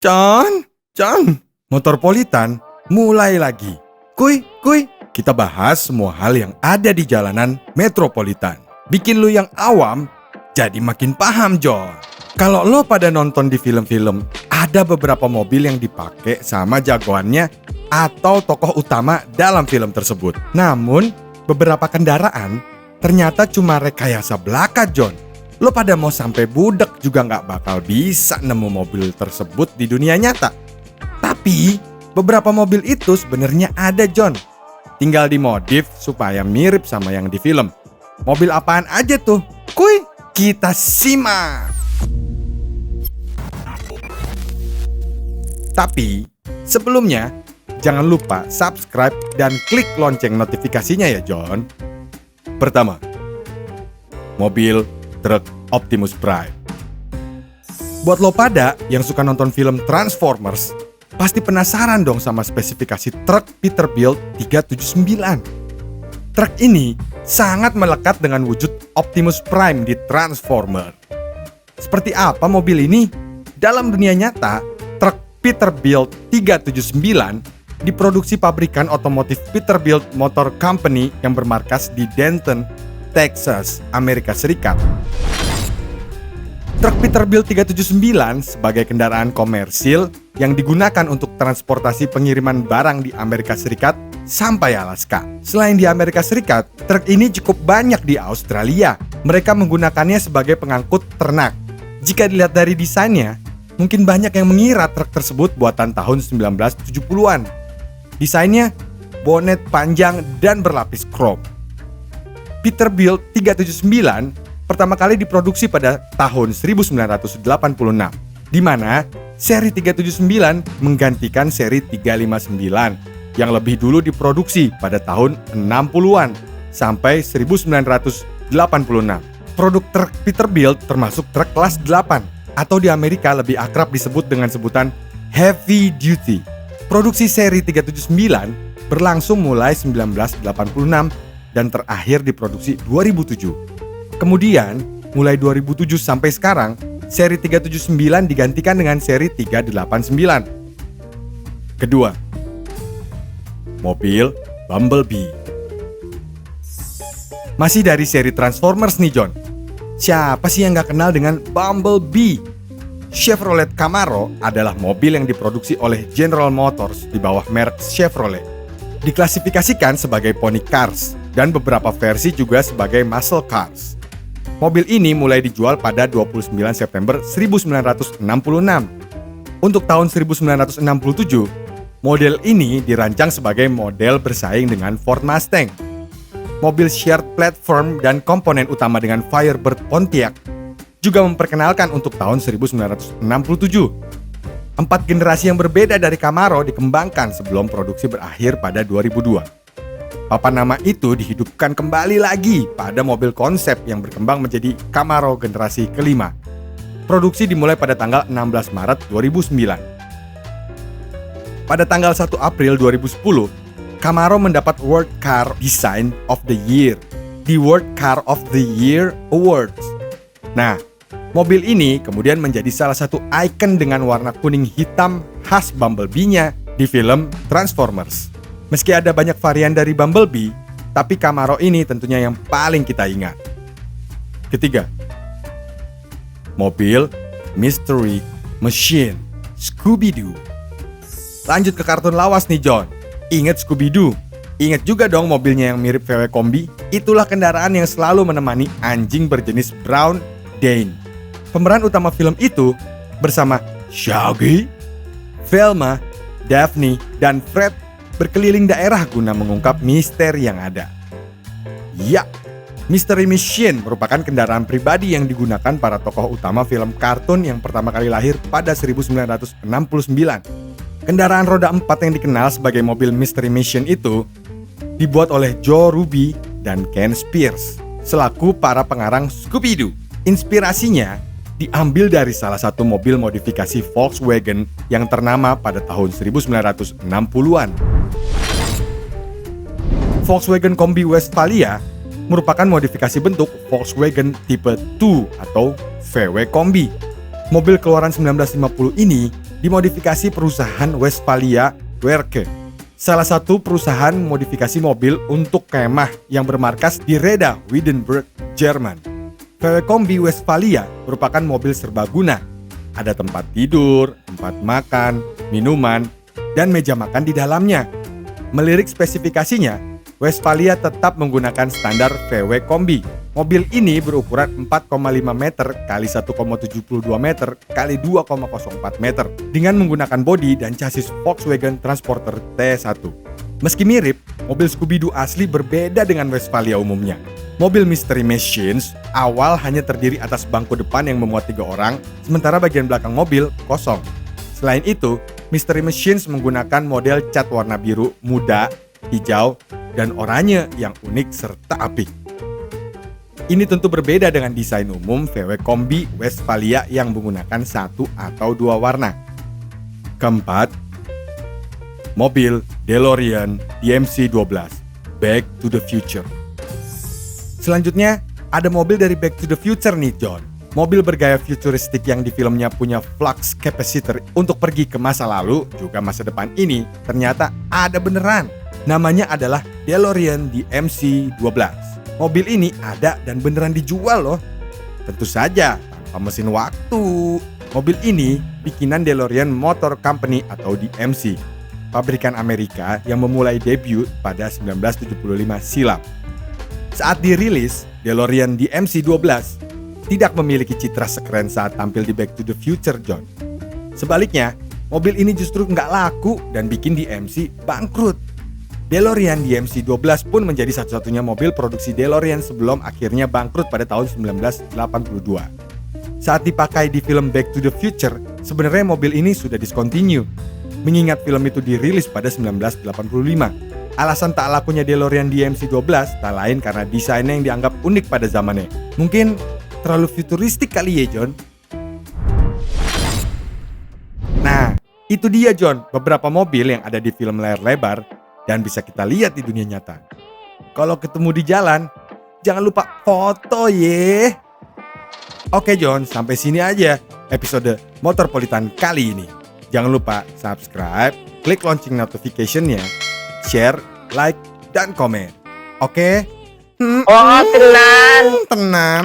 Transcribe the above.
John, Motorpolitan mulai lagi. Kuy, kita bahas semua hal yang ada di jalanan metropolitan. Bikin lu yang awam jadi makin paham, John. Kalau lo pada nonton di film-film, ada beberapa mobil yang dipakai sama jagoannya atau tokoh utama dalam film tersebut. Namun, beberapa kendaraan ternyata cuma rekayasa belaka, John. Lo pada mau sampai budak juga nggak bakal bisa nemu mobil tersebut di dunia nyata. Tapi, beberapa mobil itu sebenarnya ada, John. Tinggal dimodif supaya mirip sama yang di film. Mobil apaan aja tuh? Kuy, kita simak! Tapi, sebelumnya, jangan lupa subscribe dan klik lonceng notifikasinya ya, John. Pertama, mobil truk Optimus Prime. Buat lo pada yang suka nonton film Transformers, pasti penasaran dong sama spesifikasi truk Peterbilt 379. Truk ini sangat melekat dengan wujud Optimus Prime di Transformer. Seperti apa mobil ini? Dalam dunia nyata, truk Peterbilt 379 diproduksi pabrikan otomotif Peterbilt Motor Company yang bermarkas di Denton, Texas, Amerika Serikat. Truk Peterbilt 379 sebagai kendaraan komersil yang digunakan untuk transportasi pengiriman barang di Amerika Serikat sampai Alaska. Selain di Amerika Serikat, truk ini cukup banyak di Australia. Mereka menggunakannya sebagai pengangkut ternak. Jika dilihat dari desainnya, mungkin banyak yang mengira truk tersebut buatan tahun 1970-an. Desainnya bonet panjang dan berlapis krom. Peterbilt 379 pertama kali diproduksi pada tahun 1986, di mana seri 379 menggantikan seri 359 yang lebih dulu diproduksi pada tahun 60-an sampai 1986. Produk truk Peterbilt termasuk truk kelas 8 atau di Amerika lebih akrab disebut dengan sebutan heavy duty. Produksi seri 379 berlangsung mulai 1986 dan terakhir diproduksi 2007. Kemudian, mulai 2007 sampai sekarang, seri 379 digantikan dengan seri 389. Kedua, mobil Bumblebee. Masih dari seri Transformers nih, John. Siapa sih yang gak kenal dengan Bumblebee? Chevrolet Camaro adalah mobil yang diproduksi oleh General Motors di bawah merek Chevrolet. Diklasifikasikan sebagai pony cars dan beberapa versi juga sebagai muscle cars. Mobil ini mulai dijual pada 29 September 1966. Untuk tahun 1967, model ini dirancang sebagai model bersaing dengan Ford Mustang. Mobil shared platform dan komponen utama dengan Firebird Pontiac juga memperkenalkan untuk tahun 1967. 4 generasi yang berbeda dari Camaro dikembangkan sebelum produksi berakhir pada 2002. Papan nama itu dihidupkan kembali lagi pada mobil konsep yang berkembang menjadi Camaro generasi kelima. Produksi dimulai pada tanggal 16 Maret 2009. Pada tanggal 1 April 2010, Camaro mendapat World Car Design of the Year di World Car of the Year Awards. Nah, mobil ini kemudian menjadi salah satu ikon dengan warna kuning hitam khas Bumblebee-nya di film Transformers. Meski ada banyak varian dari Bumblebee, tapi Camaro ini tentunya yang paling kita ingat. Ketiga, mobil Mystery Machine Scooby-Doo. Lanjut ke kartun lawas nih, John. Ingat Scooby-Doo? Ingat juga dong mobilnya yang mirip VW Kombi? Itulah kendaraan yang selalu menemani anjing berjenis Brown Dane. Pemeran utama film itu bersama Shaggy, Velma, Daphne, dan Fred berkeliling daerah guna mengungkap misteri yang ada. Ya, Mystery Machine merupakan kendaraan pribadi yang digunakan para tokoh utama film kartun yang pertama kali lahir pada 1969. Kendaraan roda 4 yang dikenal sebagai mobil Mystery Machine itu dibuat oleh Joe Ruby dan Ken Spears selaku para pengarang Scooby-Doo. Inspirasinya diambil dari salah satu mobil modifikasi Volkswagen yang ternama pada tahun 1960-an. Volkswagen Kombi Westfalia merupakan modifikasi bentuk Volkswagen tipe 2 atau VW Kombi. Mobil keluaran 1950 ini dimodifikasi perusahaan Westfalia Werke, salah satu perusahaan modifikasi mobil untuk kemah yang bermarkas di Reda, Wittenberg, Jerman. VW Kombi Westfalia merupakan mobil serbaguna. Ada tempat tidur, tempat makan, minuman, dan meja makan di dalamnya. Melirik spesifikasinya, Westfalia tetap menggunakan standar VW Kombi. Mobil ini berukuran 4,5 meter x 1,72 meter x 2,04 meter dengan menggunakan bodi dan chassis Volkswagen Transporter T1. Meski mirip, mobil Scooby-Doo asli berbeda dengan Westfalia umumnya. Mobil Mystery Machines awal hanya terdiri atas bangku depan yang memuat 3 orang, sementara bagian belakang mobil kosong. Selain itu, Mystery Machines menggunakan model cat warna biru, muda, hijau, dan oranye yang unik serta apik. Ini tentu berbeda dengan desain umum VW Kombi Westfalia yang menggunakan 1 atau 2 warna. Keempat, mobil DeLorean DMC-12 Back to the Future. Selanjutnya, ada mobil dari Back to the Future nih, John. Mobil bergaya futuristik yang di filmnya punya flux capacitor untuk pergi ke masa lalu, juga masa depan ini, ternyata ada beneran. Namanya adalah DeLorean DMC-12. Mobil ini ada dan beneran dijual loh. Tentu saja, tanpa mesin waktu. Mobil ini bikinan DeLorean Motor Company atau DMC, pabrikan Amerika yang memulai debut pada 1975 silam. Saat dirilis, DeLorean DMC-12 tidak memiliki citra sekeren saat tampil di Back to the Future, John. Sebaliknya, mobil ini justru nggak laku dan bikin DMC bangkrut. DeLorean DMC-12 pun menjadi satu-satunya mobil produksi DeLorean sebelum akhirnya bangkrut pada tahun 1982. Saat dipakai di film Back to the Future, sebenarnya mobil ini sudah discontinue, mengingat film itu dirilis pada 1985. Alasan tak lakunya DeLorean DMC-12 tak lain karena desainnya yang dianggap unik pada zamannya. Mungkin terlalu futuristik kali ya, John? Nah, itu dia, John, beberapa mobil yang ada di film layar lebar dan bisa kita lihat di dunia nyata. Kalau ketemu di jalan, jangan lupa foto ye. Oke, John, sampai sini aja episode Motorpolitan kali ini. Jangan lupa subscribe, klik lonceng notification-nya, share, like, dan komen. Oke? Oh, tenan. Tenang.